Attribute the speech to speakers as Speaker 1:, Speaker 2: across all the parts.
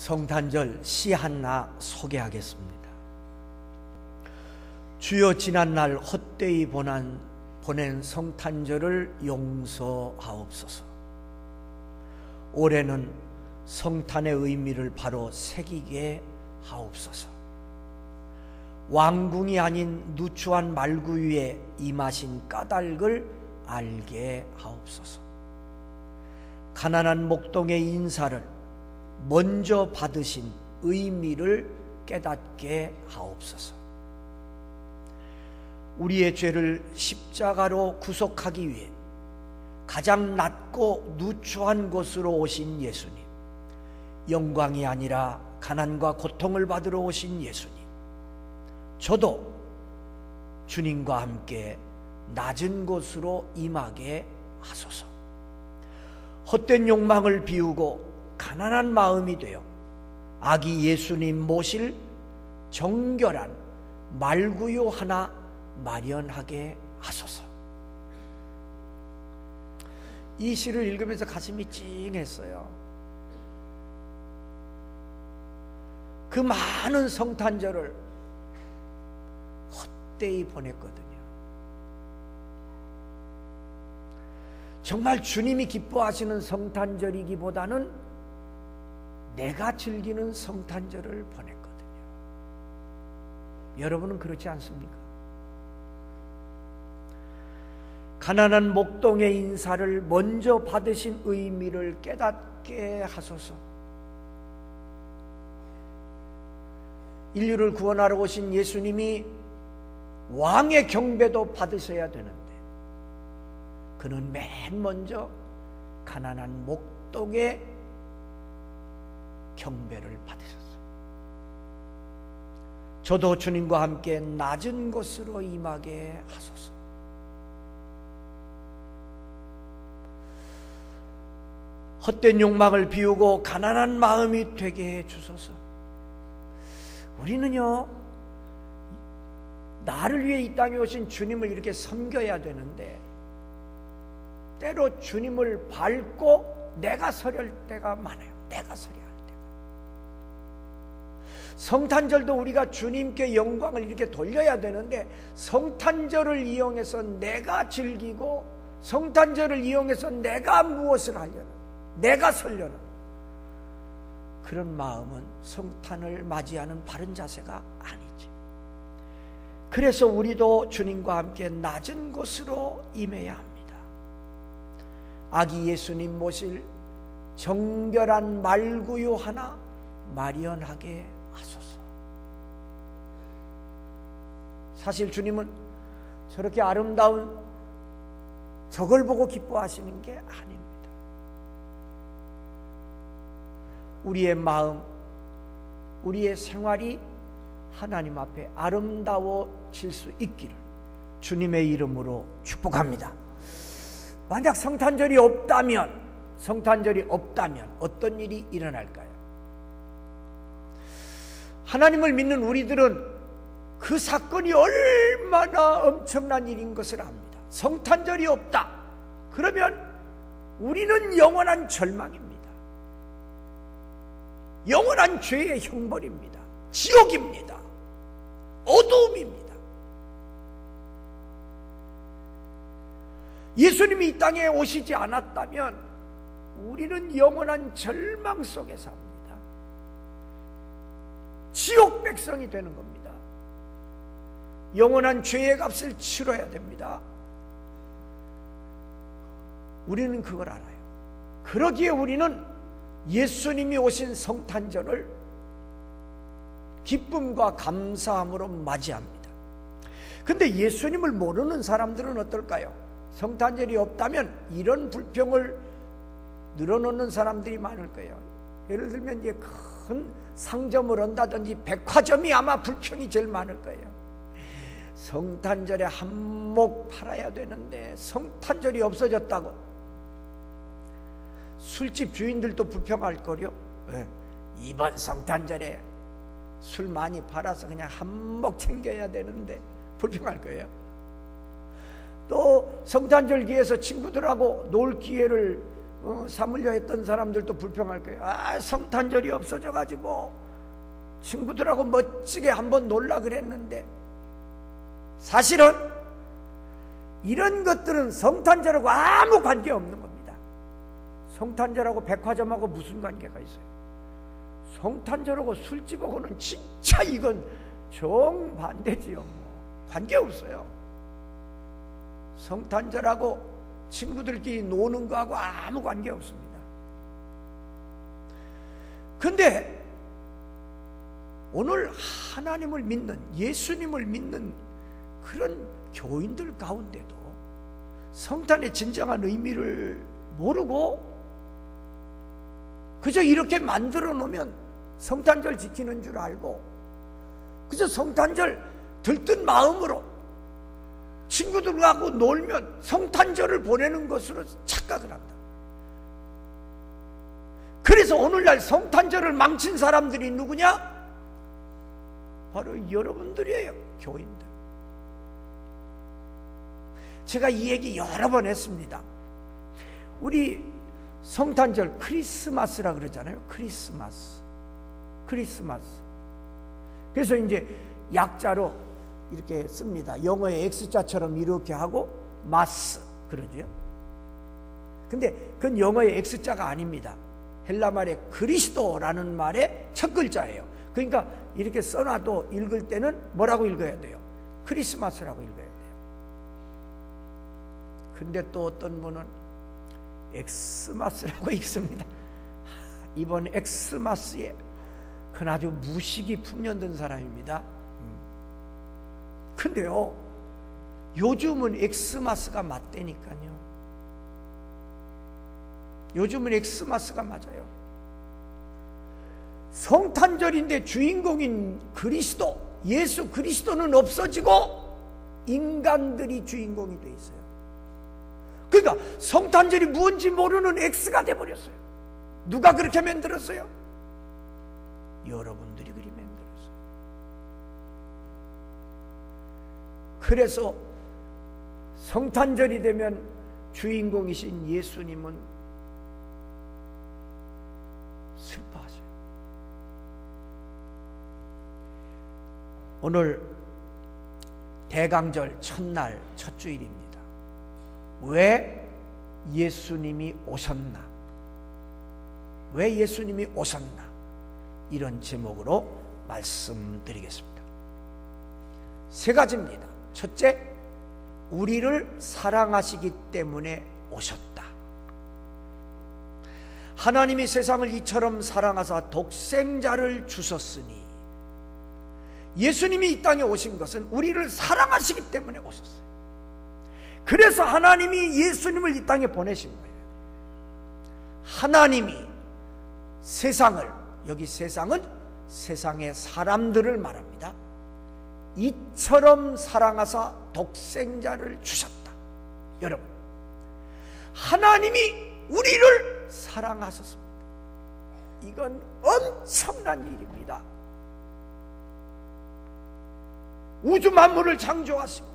Speaker 1: 성탄절 시 하나 소개하겠습니다. 주여 지난날 헛되이 보낸 성탄절을 용서하옵소서. 올해는 성탄의 의미를 바로 새기게 하옵소서. 왕궁이 아닌 누추한 말구유에 임하신 까닭을 알게 하옵소서. 가난한 목동의 인사를 먼저 받으신 의미를 깨닫게 하옵소서. 우리의 죄를 십자가로 구속하기 위해 가장 낮고 누추한 곳으로 오신 예수님, 영광이 아니라 가난과 고통을 받으러 오신 예수님, 저도 주님과 함께 낮은 곳으로 임하게 하소서. 헛된 욕망을 비우고 가난한 마음이 되어 아기 예수님 모실 정결한 말구유 하나 마련하게 하소서. 이 시를 읽으면서 가슴이 찡했어요. 그 많은 성탄절을 헛되이 보냈거든요. 정말 주님이 기뻐하시는 성탄절이기보다는 내가 즐기는 성탄절을 보냈거든요. 여러분은 그렇지 않습니까? 가난한 목동의 인사를 먼저 받으신 의미를 깨닫게 하소서. 인류를 구원하러 오신 예수님이 왕의 경배도 받으셔야 되는데 그는 맨 먼저 가난한 목동의 경배를 받으셨어요. 저도 주님과 함께 낮은 곳으로 임하게 하소서. 헛된 욕망을 비우고 가난한 마음이 되게 해주소서. 우리는요, 나를 위해 이 땅에 오신 주님을 이렇게 섬겨야 되는데 때로 주님을 밟고 내가 서릴 때가 많아요. 내가 서려야 할 때가. 성탄절도 우리가 주님께 영광을 이렇게 돌려야 되는데 성탄절을 이용해서 내가 즐기고 성탄절을 이용해서 내가 무엇을 하려는, 내가 설려는 그런 마음은 성탄을 맞이하는 바른 자세가 아니지. 그래서 우리도 주님과 함께 낮은 곳으로 임해야 합니다. 아기 예수님 모실 정결한 말구유 하나 마련하게 하소서. 사실 주님은 저렇게 아름다운 저걸 보고 기뻐하시는 게 아닙니다. 우리의 마음, 우리의 생활이 하나님 앞에 아름다워질 수 있기를 주님의 이름으로 축복합니다. 만약 성탄절이 없다면 어떤 일이 일어날까요? 하나님을 믿는 우리들은 그 사건이 얼마나 엄청난 일인 것을 압니다. 성탄절이 없다. 그러면 우리는 영원한 절망입니다. 영원한 죄의 형벌입니다. 지옥입니다. 어두움입니다. 예수님이 이 땅에 오시지 않았다면 우리는 영원한 절망 속에 삽니다. 지옥 백성이 되는 겁니다. 영원한 죄의 값을 치러야 됩니다. 우리는 그걸 알아요. 그러기에 우리는 예수님이 오신 성탄절을 기쁨과 감사함으로 맞이합니다. 근데 예수님을 모르는 사람들은 어떨까요? 성탄절이 없다면 이런 불평을 늘어놓는 사람들이 많을 거예요. 예를 들면 이제 큰 상점을 한다든지 백화점이 아마 불평이 제일 많을 거예요. 성탄절에 한몫 팔아야 되는데 성탄절이 없어졌다고. 술집 주인들도 불평할 거요. 이번 성탄절에 술 많이 팔아서 그냥 한몫 챙겨야 되는데 불평할 거예요. 또 성탄절 기회에서 친구들하고 놀 기회를 삼으려 했던 사람들도 불평할 거예요. 성탄절이 없어져가지고 친구들하고 멋지게 한번 놀라 그랬는데, 사실은 이런 것들은 성탄절하고 아무 관계없는 겁니다. 성탄절하고 백화점하고 무슨 관계가 있어요? 성탄절하고 술집하고는 진짜 이건 정반대지요. 관계없어요. 성탄절하고 친구들끼리 노는 거하고 아무 관계없습니다. 근데 오늘 하나님을 믿는, 예수님을 믿는 그런 교인들 가운데도 성탄의 진정한 의미를 모르고 그저 이렇게 만들어 놓으면 성탄절 지키는 줄 알고 그저 성탄절 들뜬 마음으로 친구들하고 놀면 성탄절을 보내는 것으로 착각을 한다. 그래서 오늘날 성탄절을 망친 사람들이 누구냐? 바로 여러분들이에요. 교인들. 제가 이 얘기 여러 번 했습니다. 우리 성탄절 크리스마스라 그러잖아요. 크리스마스. 그래서 이제 약자로 이렇게 씁니다. 영어의 X자처럼 이렇게 하고 마스 그러죠. 근데 그건 영어의 X자가 아닙니다. 헬라 말의 그리스도라는 말의 첫 글자예요. 그러니까 이렇게 써놔도 읽을 때는 뭐라고 읽어야 돼요? 크리스마스라고 읽어야 돼요. 근데 또 어떤 분은 엑스마스라고 읽습니다. 이번 엑스마스에 그건 아주 무식이 풍년든 사람입니다. 근데요, 요즘은 엑스마스가 맞다니까요. 요즘은 엑스마스가 맞아요. 성탄절인데 주인공인 그리스도, 예수 그리스도는 없어지고 인간들이 주인공이 돼 있어요. 그러니까 성탄절이 무엇인지 모르는 X가 돼버렸어요. 누가 그렇게 만들었어요? 여러분들이 그리 만들었어요. 그래서 성탄절이 되면 주인공이신 예수님은 슬퍼하세요. 오늘 대강절 첫날 첫 주일입니다. 왜 예수님이 오셨나? 왜 예수님이 오셨나? 이런 제목으로 말씀드리겠습니다. 세 가지입니다. 첫째, 우리를 사랑하시기 때문에 오셨다. 하나님이 세상을 이처럼 사랑하사 독생자를 주셨으니, 예수님이 이 땅에 오신 것은 우리를 사랑하시기 때문에 오셨어요. 그래서 하나님이 예수님을 이 땅에 보내신 거예요. 하나님이 세상을, 여기 세상은 세상의 사람들을 말합니다. 이처럼 사랑하사 독생자를 주셨다. 여러분, 하나님이 우리를 사랑하셨습니다. 이건 엄청난 일입니다. 우주 만물을 창조하시고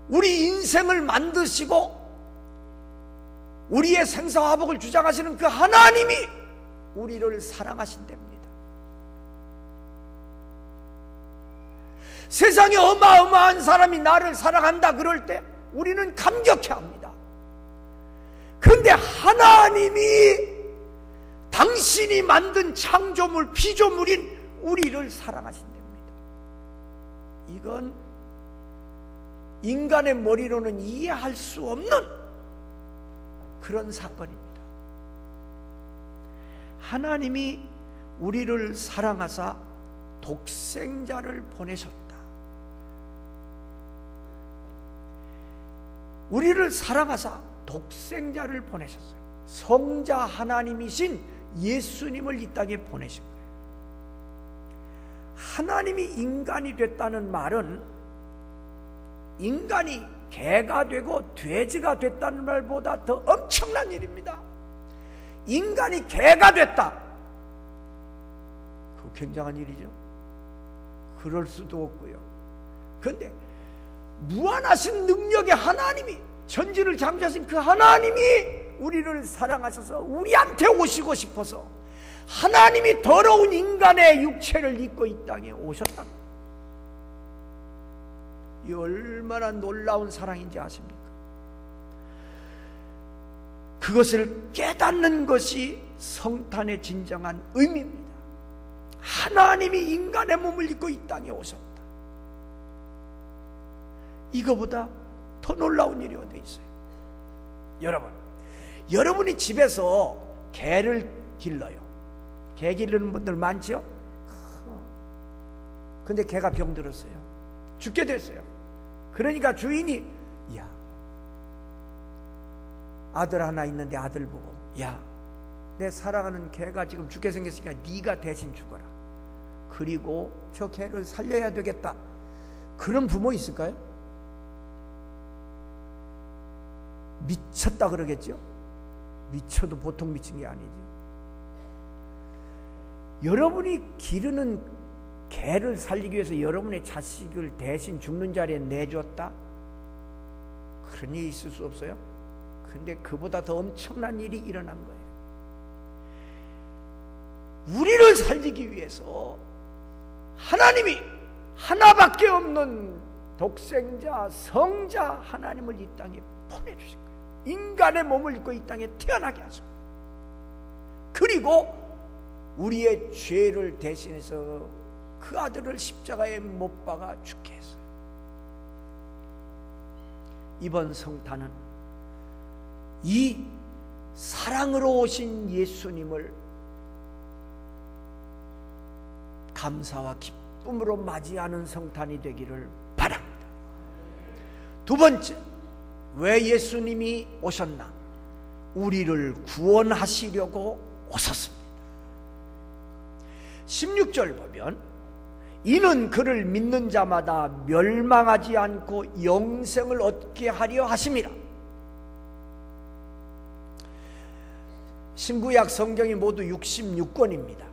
Speaker 1: 우리 인생을 만드시고 우리의 생사화복을 주장하시는 그 하나님이 우리를 사랑하신답니다. 세상에 어마어마한 사람이 나를 사랑한다 그럴 때 우리는 감격해합니다. 그런데 하나님이 당신이 만든 창조물, 피조물인 우리를 사랑하신답니다. 이건 인간의 머리로는 이해할 수 없는 그런 사건입니다. 하나님이 우리를 사랑하사 독생자를 보내셨다. 우리를 사랑하사 독생자를 보내셨어요. 성자 하나님이신 예수님을 이 땅에 보내신 거예요. 하나님이 인간이 됐다는 말은 인간이 개가 되고 돼지가 됐다는 말보다 더 엄청난 일입니다. 인간이 개가 됐다. 그 굉장한 일이죠. 그럴 수도 없고요. 그런데 무한하신 능력의 하나님이, 전지를 창조하신 그 하나님이 우리를 사랑하셔서 우리한테 오시고 싶어서 하나님이 더러운 인간의 육체를 입고 이 땅에 오셨다. 이 얼마나 놀라운 사랑인지 아십니까? 그것을 깨닫는 것이 성탄의 진정한 의미입니다. 하나님이 인간의 몸을 입고 이 땅에 오셨다. 이거보다 더 놀라운 일이 어디 있어요? 여러분, 여러분이 집에서 개를 길러요. 개 기르는 분들 많죠? 근데 개가 병들었어요. 죽게 됐어요. 그러니까 주인이, 야, 아들 하나 있는데 아들 보고, 야, 내 사랑하는 개가 지금 죽게 생겼으니까 네가 대신 죽어라. 그리고 저 개를 살려야 되겠다. 그런 부모 있을까요? 미쳤다 그러겠죠? 미쳐도 보통 미친 게 아니죠. 여러분이 기르는 개를 살리기 위해서 여러분의 자식을 대신 죽는 자리에 내줬다? 그런 일이 있을 수 없어요? 근데 그보다 더 엄청난 일이 일어난 거예요. 우리를 살리기 위해서 하나님이 하나밖에 없는 독생자, 성자 하나님을 이 땅에 보내주신 거예요. 인간의 몸을 입고 이 땅에 태어나게 하소서. 그리고 우리의 죄를 대신해서 그 아들을 십자가에 못 박아 죽게 했어요. 이번 성탄은 이 사랑으로 오신 예수님을 감사와 기쁨으로 맞이하는 성탄이 되기를 바랍니다. 두 번째, 왜 예수님이 오셨나? 우리를 구원하시려고 오셨습니다. 16절 보면 이는 그를 믿는 자마다 멸망하지 않고 영생을 얻게 하려 하심이라. 신구약 성경이 모두 66권입니다.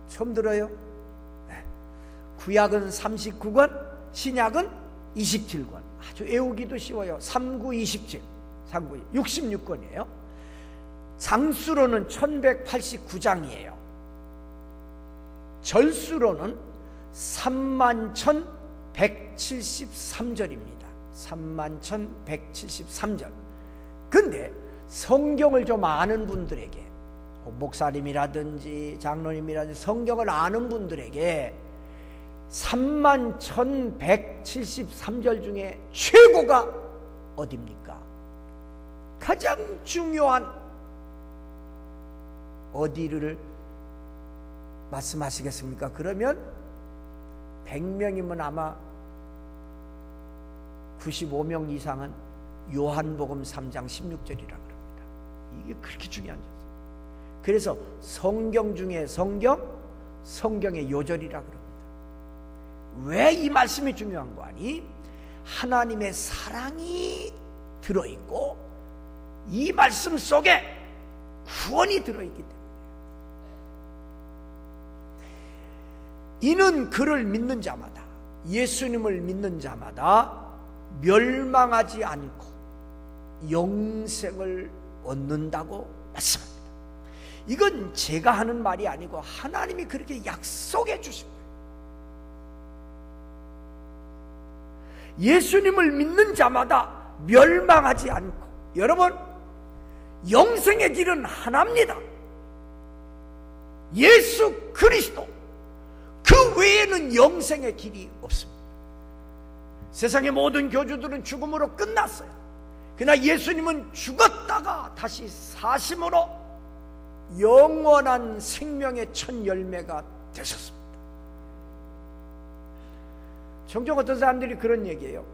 Speaker 1: 처음 들어요? 구약은 39권, 신약은 27권. 아주 외우기도 쉬워요. 3927, 66권이에요. 장수로는 1189장이에요. 절수로는 31,173절입니다. 31,173절. 근데 성경을 좀 아는 분들에게, 목사님이라든지 장로님이라든지 성경을 아는 분들에게 31,173절 중에 최고가 어디입니까? 가장 중요한 어디를 말씀하시겠습니까? 그러면 100명이면 아마 95명 이상은 요한복음 3장 16절이라 그럽니다. 이게 그렇게 중요한 거죠. 그래서 성경 중에 성경, 성경의 요절이라 그럽니다. 왜 이 말씀이 중요한 거 아니? 하나님의 사랑이 들어있고 이 말씀 속에 구원이 들어있기 때문에. 이는 그를 믿는 자마다, 예수님을 믿는 자마다 멸망하지 않고 영생을 얻는다고 말씀합니다. 이건 제가 하는 말이 아니고 하나님이 그렇게 약속해 주신 거예요. 예수님을 믿는 자마다 멸망하지 않고, 여러분, 영생의 길은 하나입니다. 예수 그리스도, 그 외에는 영생의 길이 없습니다. 세상의 모든 교주들은 죽음으로 끝났어요. 그러나 예수님은 죽었다가 다시 사심으로 영원한 생명의 첫 열매가 되셨습니다. 종종 어떤 사람들이 그런 얘기해요.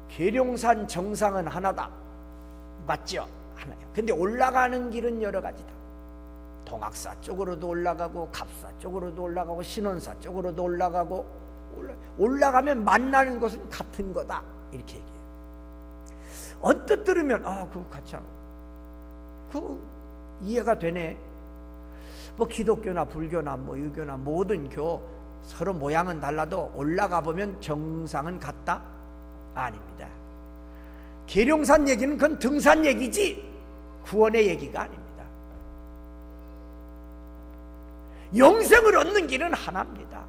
Speaker 1: 계룡산 정상은 하나다. 맞죠? 하나요. 근데 올라가는 길은 여러 가지다. 동학사 쪽으로도 올라가고, 갑사 쪽으로도 올라가고, 신원사 쪽으로도 올라가고, 올라가면 만나는 것은 같은 거다, 이렇게 얘기해요. 언뜻 들으면 그거 같이 하고, 그거 이해가 되네. 뭐 기독교나 불교나 뭐 유교나 모든 교 서로 모양은 달라도 올라가 보면 정상은 같다? 아닙니다. 계룡산 얘기는 그건 등산 얘기지 구원의 얘기가 아닙니다. 영생을 얻는 길은 하나입니다.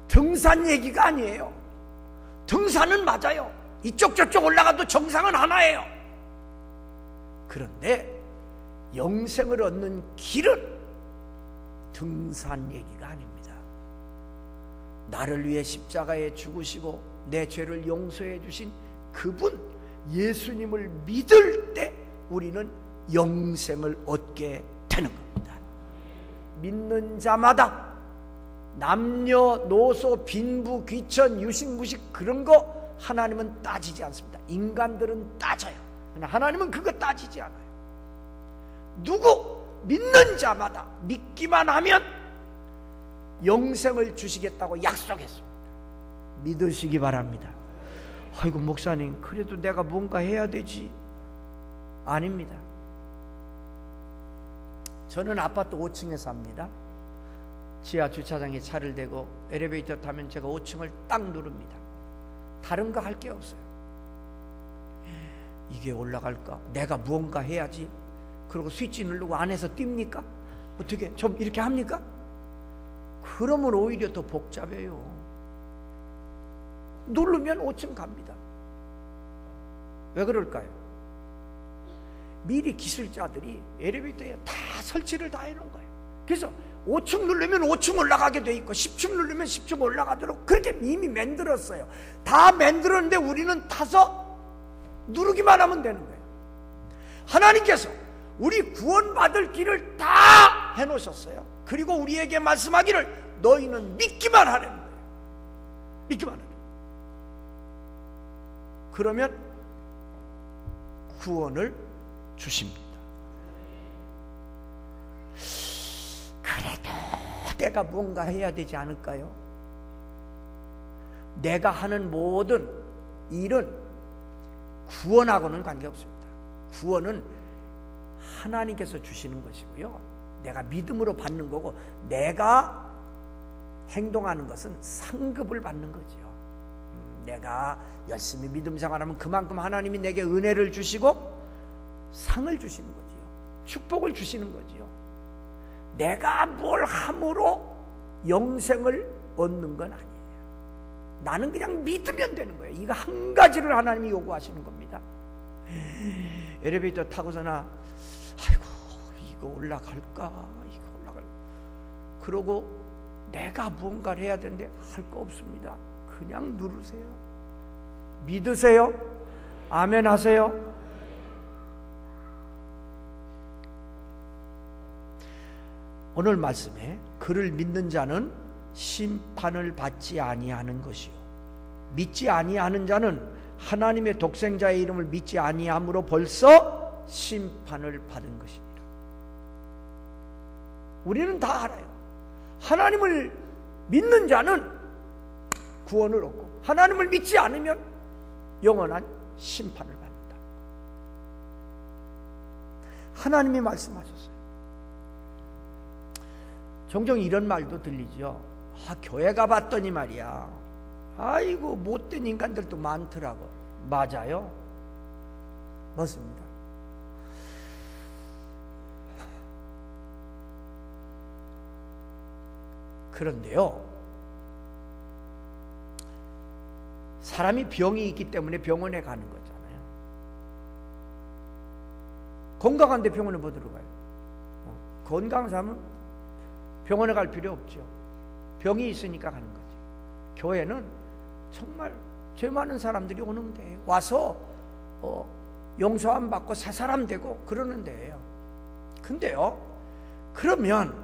Speaker 1: 등산 얘기가 아니에요. 등산은 맞아요. 이쪽 저쪽 올라가도 정상은 하나예요. 그런데 영생을 얻는 길은 등산 얘기가 아닙니다. 나를 위해 십자가에 죽으시고 내 죄를 용서해 주신 그분 예수님을 믿을 때 우리는 영생을 얻게 되는 겁니다. 믿는 자마다 남녀노소 빈부 귀천 유식무식 그런 거 하나님은 따지지 않습니다. 인간들은 따져요. 하나님은 그거 따지지 않아요. 누구 믿는 자마다 믿기만 하면 영생을 주시겠다고 약속했습니다. 믿으시기 바랍니다. 아이고 목사님 그래도 내가 뭔가 해야 되지. 아닙니다. 저는 아파트 5층에 삽니다. 지하 주차장에 차를 대고 엘리베이터 타면 제가 5층을 딱 누릅니다. 다른 거 할 게 없어요. 이게 올라갈까? 내가 무언가 해야지. 그리고 스위치 누르고 안에서 뜁니까? 어떻게 좀 이렇게 합니까? 그러면 오히려 더 복잡해요. 누르면 5층 갑니다. 왜 그럴까요? 미리 기술자들이 엘리베이터에 다 설치를 다 해놓은 거예요. 그래서 5층 누르면 5층 올라가게 돼 있고 10층 누르면 10층 올라가도록 그렇게 이미 만들었어요. 다 만들었는데 우리는 타서 누르기만 하면 되는 거예요. 하나님께서 우리 구원받을 길을 다 해놓으셨어요. 그리고 우리에게 말씀하기를 너희는 믿기만 하라는 거예요. 믿기만 하라. 그러면 구원을 주십니다. 그래도 내가 뭔가 해야 되지 않을까요? 내가 하는 모든 일은 구원하고는 관계없습니다. 구원은 하나님께서 주시는 것이고요. 내가 믿음으로 받는 거고 내가 행동하는 것은 상급을 받는 거죠. 내가 열심히 믿음 생활하면 그만큼 하나님이 내게 은혜를 주시고 상을 주시는 거지요. 축복을 주시는 거지요. 내가 뭘 함으로 영생을 얻는 건 아니에요. 나는 그냥 믿으면 되는 거예요. 이거 한 가지를 하나님이 요구하시는 겁니다. 엘리베이터 타고서나 아이고 이거 올라갈까 이거 올라갈까 그러고 내가 무언가를 해야 되는데 할 거 없습니다. 그냥 누르세요. 믿으세요? 아멘 하세요? 오늘 말씀에 그를 믿는 자는 심판을 받지 아니하는 것이요 믿지 아니하는 자는 하나님의 독생자의 이름을 믿지 아니함으로 벌써 심판을 받은 것입니다. 우리는 다 알아요. 하나님을 믿는 자는 구원을 얻고 하나님을 믿지 않으면 영원한 심판을 받는다. 하나님이 말씀하셨어요. 종종 이런 말도 들리죠. 교회 가봤더니 말이야 아이고 못된 인간들도 많더라고. 맞아요. 맞습니다. 그런데요 사람이 병이 있기 때문에 병원에 가는 거잖아요. 건강한데 병원에 뭐 들어가요? 건강한 사람은 병원에 갈 필요 없죠. 병이 있으니까 가는 거죠. 교회는 정말 죄 많은 사람들이 오는데 와서 용서함 받고 새 사람 되고 그러는 데예요. 근데요 그러면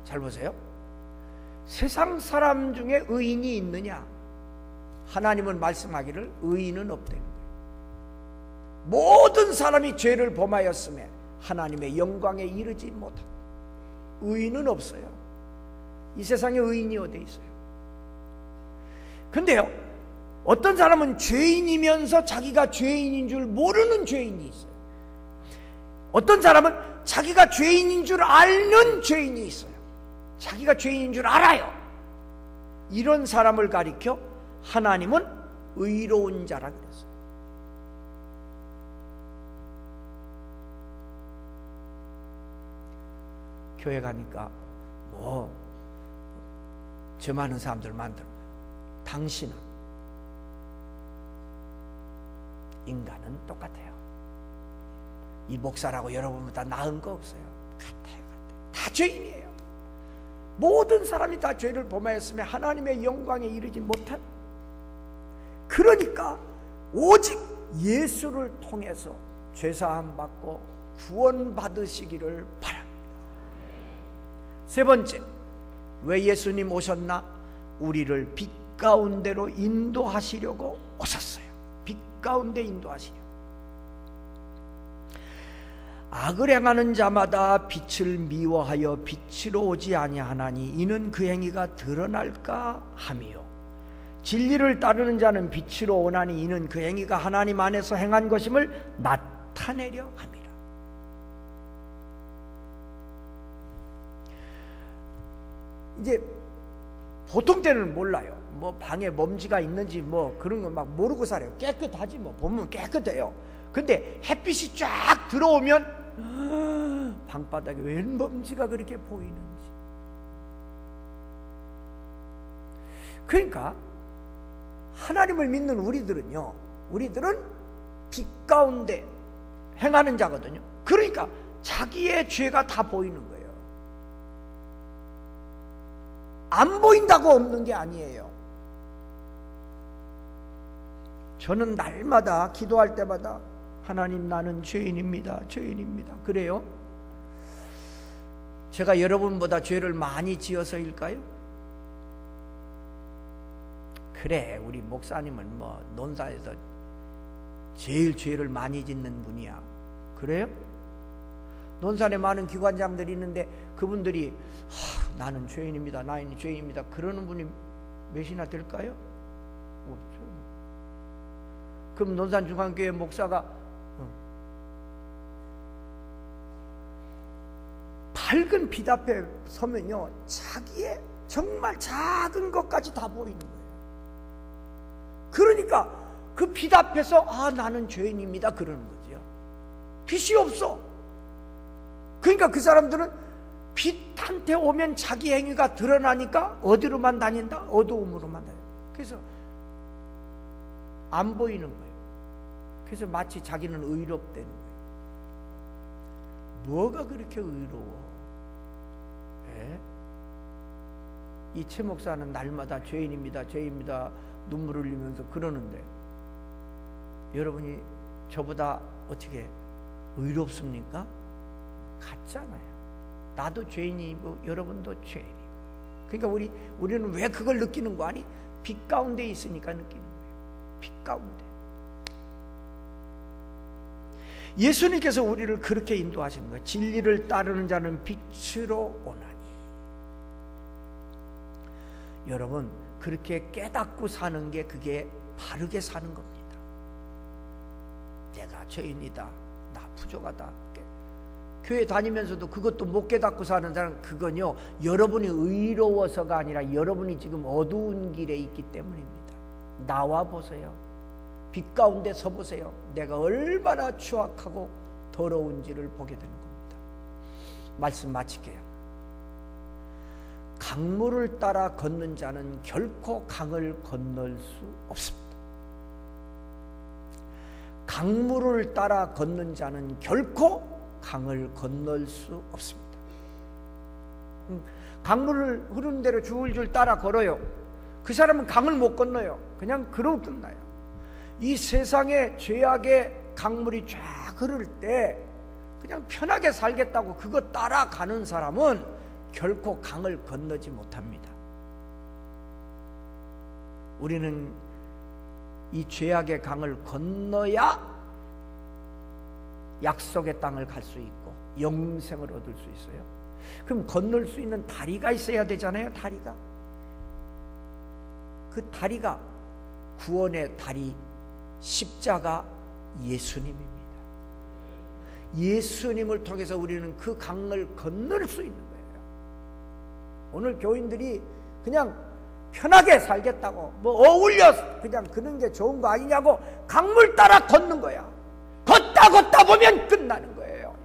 Speaker 1: 잘 보세요. 세상 사람 중에 의인이 있느냐? 하나님은 말씀하기를 의인은 없다는 거예요. 모든 사람이 죄를 범하였음에 하나님의 영광에 이르지 못한다. 의인은 없어요. 이 세상에 의인이 어디 있어요? 근데요 어떤 사람은 죄인이면서 자기가 죄인인 줄 모르는 죄인이 있어요. 어떤 사람은 자기가 죄인인 줄 아는 죄인이 있어요. 자기가 죄인인 줄 알아요. 이런 사람을 가리켜 하나님은 의로운 자라 그랬어요. 교회 가니까 저 많은 사람들 만들어. 당신은 인간은 똑같아요. 이 목사라고 여러분보다 나은 거 없어요. 같아요. 다 죄인이에요. 모든 사람이 다 죄를 범하였으며 하나님의 영광에 이르지 못한. 그러니까 오직 예수를 통해서 죄사함 받고 구원 받으시기를 바랍니다. 세 번째, 왜 예수님 오셨나? 우리를 빛 가운데로 인도하시려고 오셨어요. 빛 가운데 인도하시려고. 악을 행하는 자마다 빛을 미워하여 빛으로 오지 아니하나니 이는 그 행위가 드러날까 함이요, 진리를 따르는 자는 빛으로 오나니 이는 그 행위가 하나님 안에서 행한 것임을 나타내려 함이라. 이제 보통 때는 몰라요. 뭐 방에 먼지가 있는지 뭐 그런 거 막 모르고 살아요. 깨끗하지 뭐, 보면 깨끗해요. 근데 햇빛이 쫙 들어오면 방바닥에 웬 먼지가 그렇게 보이는지. 그러니까 하나님을 믿는 우리들은요, 우리들은 빛 가운데 행하는 자거든요. 그러니까 자기의 죄가 다 보이는 거예요. 안 보인다고 없는 게 아니에요. 저는 날마다 기도할 때마다 하나님, 나는 죄인입니다. 죄인입니다. 그래요? 제가 여러분보다 죄를 많이 지어서일까요? 그래, 우리 목사님은 뭐 논사에서 제일 죄를 많이 짓는 분이야. 그래요? 논산에 많은 기관장들이 있는데 그분들이 나는 죄인입니다, 나는 죄인입니다 그러는 분이 몇이나 될까요? 없죠. 그럼 논산중앙교회 목사가 밝은 빛 앞에 서면요, 자기의 정말 작은 것까지 다 보이는 거예요. 그러니까 그 빛 앞에서 나는 죄인입니다 그러는 거죠. 빛이 없어. 그러니까 그 사람들은 빛한테 오면 자기 행위가 드러나니까 어디로만 다닌다? 어두움으로만 다닌다. 그래서 안 보이는 거예요. 그래서 마치 자기는 의롭다는 거예요. 뭐가 그렇게 의로워? 예? 이 최 목사는 날마다 죄인입니다, 죄인입니다 눈물을 흘리면서 그러는데 여러분이 저보다 어떻게 의롭습니까? 같잖아요. 나도 죄인이고 여러분도 죄인이고. 그러니까 우리는 왜 그걸 느끼는 거 아니? 빛 가운데 있으니까 느끼는 거예요. 빛 가운데. 예수님께서 우리를 그렇게 인도하시는 거예요. 진리를 따르는 자는 빛으로 오나니. 여러분, 그렇게 깨닫고 사는 게 그게 바르게 사는 겁니다. 내가 죄인이다, 나 부족하다. 교회 다니면서도 그것도 못 깨닫고 사는 사람, 그건요, 여러분이 의로워서가 아니라 여러분이 지금 어두운 길에 있기 때문입니다. 나와 보세요. 빛 가운데 서 보세요. 내가 얼마나 추악하고 더러운지를 보게 되는 겁니다. 말씀 마칠게요. 강물을 따라 걷는 자는 결코 강을 건널 수 없습니다. 강물을 따라 걷는 자는 결코 강을 건널 수 없습니다. 강물을 흐르는 대로 줄줄 따라 걸어요. 그 사람은 강을 못 건너요. 그냥 그러고 끝나요. 이 세상에 죄악의 강물이 쫙 흐를 때 그냥 편하게 살겠다고 그거 따라가는 사람은 결코 강을 건너지 못합니다. 우리는 이 죄악의 강을 건너야 약속의 땅을 갈 수 있고 영생을 얻을 수 있어요. 그럼 건널 수 있는 다리가 있어야 되잖아요. 다리가. 그 다리가 구원의 다리, 십자가 예수님입니다. 예수님을 통해서 우리는 그 강을 건널 수 있는 거예요. 오늘 교인들이 그냥 편하게 살겠다고 뭐 어울려 그냥 그런 게 좋은 거 아니냐고 강물 따라 걷는 거야. 걷다 보면 끝나는 거예요.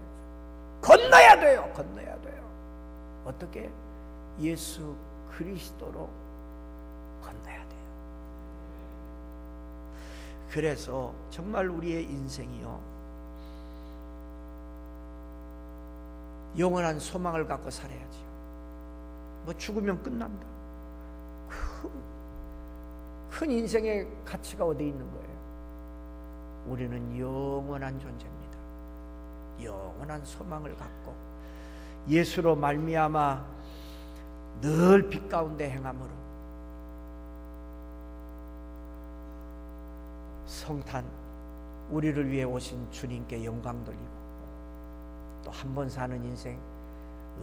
Speaker 1: 건너야 돼요. 건너야 돼요. 어떻게? 예수 그리스도로 건너야 돼요. 그래서 정말 우리의 인생이요, 영원한 소망을 갖고 살아야지요. 뭐 죽으면 끝난다. 큰 인생의 가치가 어디 있는 거예요? 우리는 영원한 존재입니다. 영원한 소망을 갖고 예수로 말미암아 늘 빛 가운데 행함으로 성탄 우리를 위해 오신 주님께 영광 돌리고 또 한 번 사는 인생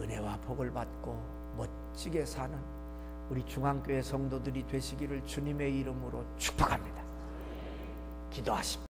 Speaker 1: 은혜와 복을 받고 멋지게 사는 우리 중앙교회 성도들이 되시기를 주님의 이름으로 축복합니다. 기도하십니다.